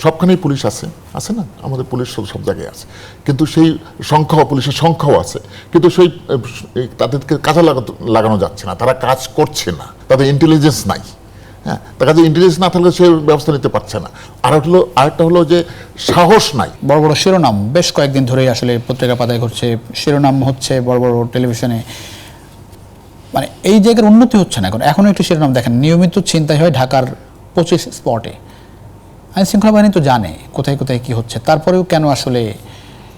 সবখানেই পুলিশ আছে, আছে না, আমাদের পুলিশ সব জায়গায় আছে, কিন্তু সেই সংখ্যাও, পুলিশের সংখ্যাও আছে, কিন্তু সেই তাদেরকে কাজে লাগানো যাচ্ছে না, তারা কাজ করছে না, তাদের ইন্টেলিজেন্স নাই। হ্যাঁ, তার কাছে ইন্টেলিজেন্স না থাকলে সে ব্যবস্থা নিতে পারছে না। আরেকটা হলো যে সাহস নাই। বড় বড় শিরোনাম বেশ কয়েকদিন ধরেই আসলে পত্রিকা পাতায় ঘটছে, শিরোনাম হচ্ছে বড় বড় টেলিভিশনে, মানে এই জায়গার উন্নতি হচ্ছে না। এখনো একটু শিরোনাম দেখেন, নিয়মিত ছিনতাই হয় ঢাকার 25 স্পটে। আইন শৃঙ্খলা বাহিনী তো জানে কোথায় কোথায় কি হচ্ছে, তারপরেও কেন আসলে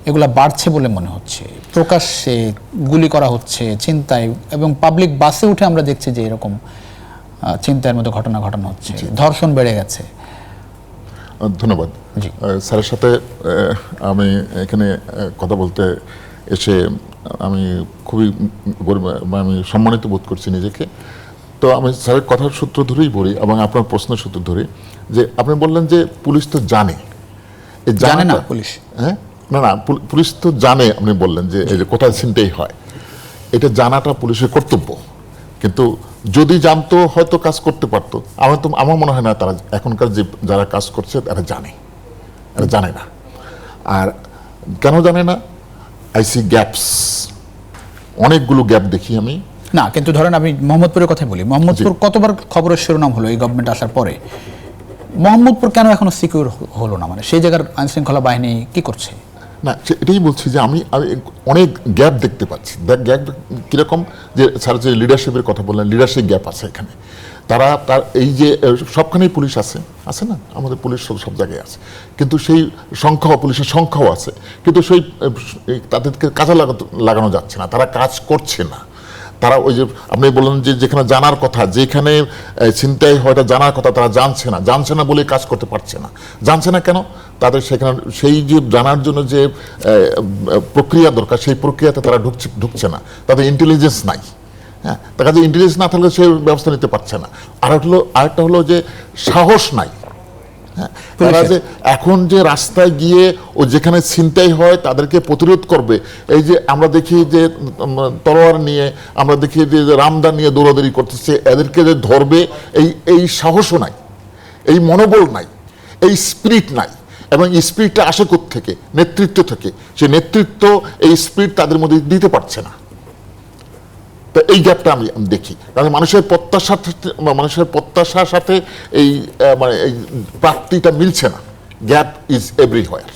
এগুলা বাড়ছে বলে মনে হচ্ছে? প্রকাশ্যে গুলি করা হচ্ছে, ছিনতাই, এবং পাবলিক বাসে উঠে আমরা দেখছি যে এরকম ছিনতাইয়ের মতো ঘটনা ঘটানো হচ্ছে, ধর্ষণ বেড়ে গেছে। ধন্যবাদ। জি। স্যারের সাথে আমি এখানে কথা বলতে এসে আমি খুবই আমি সম্মানিত বোধ করছি নিজেকে। তো আমি স্যারের কথার সূত্র ধরেই বলি এবং আপনার প্রশ্নের সূত্র ধরে, যে আপনি বললেন যে পুলিশ তো জানে, জানে না পুলিশ? হ্যাঁ, না, পুলিশ তো জানে। আপনি বললেন যে এই যে কোথায় ছিনতাই হয়, এটা জানাটা পুলিশের কর্তব্য, কিন্তু যদি জানতো হয়তো কাজ করতে পারতো। আমার মনে হয় না তারা এখনকার যে যারা কাজ করছে তারা জানে, এরা জানে না। আর কেন জানে না? আইসি গ্যাপস, অনেকগুলো গ্যাপ দেখি আমি। না, কিন্তু ধরেন আমি মোহাম্মদপুরের কথা বলি, মোহাম্মদপুর কতবার খবরের শিরোনাম হলো এই গভর্নমেন্ট আসার পরে, মোহাম্মদপুর কেন এখনো সিকিউর হলো না? মানে সেই জায়গার আইন শৃঙ্খলা বাহিনী কি করছে? না, এটাই বলছি যে আমি অনেক গ্যাপ দেখতে পাচ্ছি। গ্যাপ কীরকম? যে স্যার যে লিডারশিপের কথা বললেন, লিডারশিপ গ্যাপ আছে এখানে। তার এই যে সবখানেই পুলিশ আছে, আছে না, আমাদের পুলিশ সব জায়গায় আছে, কিন্তু সেই সংখ্যাও, পুলিশের সংখ্যাও আছে, কিন্তু সেই তাদেরকে কাজে লাগানো যাচ্ছে না, তারা কাজ করছে না। তারা ওই যে আপনি বললেন যে যেখানে জানার কথা, যেখানে ছিনতাই হয় জানার কথা, তারা জানছে না বলে কাজ করতে পারছে না। জানছে না কেন? তাদের সেখানে সেই যে জানার জন্য যে প্রক্রিয়া দরকার, সেই প্রক্রিয়াতে তারা ঢুকছে না, তাদের ইন্টেলিজেন্স নাই। হ্যাঁ, তার কাছে ইন্টেলিজেন্স না থাকলে সে ব্যবস্থা নিতে পারছে না। আরেকটা হলো যে সাহস নাই। হ্যাঁ, তারা যে এখন যে রাস্তায় গিয়ে ও যেখানে ছিনতাই হয় তাদেরকে প্রতিরোধ করবে, এই যে আমরা দেখি যে তলোয়ার নিয়ে, আমরা দেখি যে রামদা নিয়ে দৌড়াদৌড়ি করতেছে, এদেরকে যে ধরবে এই সাহসও নাই, এই মনোবল নাই, এই স্পিরিট নাই। এবং এই স্পিরিটটা আসে থেকে নেতৃত্ব থেকে, সে নেতৃত্ব এই স্পিরিট তাদের মধ্যে দিতে পারছে না। তো এই গ্যাপটা আমি দেখি, কারণ মানুষের প্রত্যাশার সাথে এই মানে এই প্রাপ্তিটা মিলছে না। Gap is everywhere.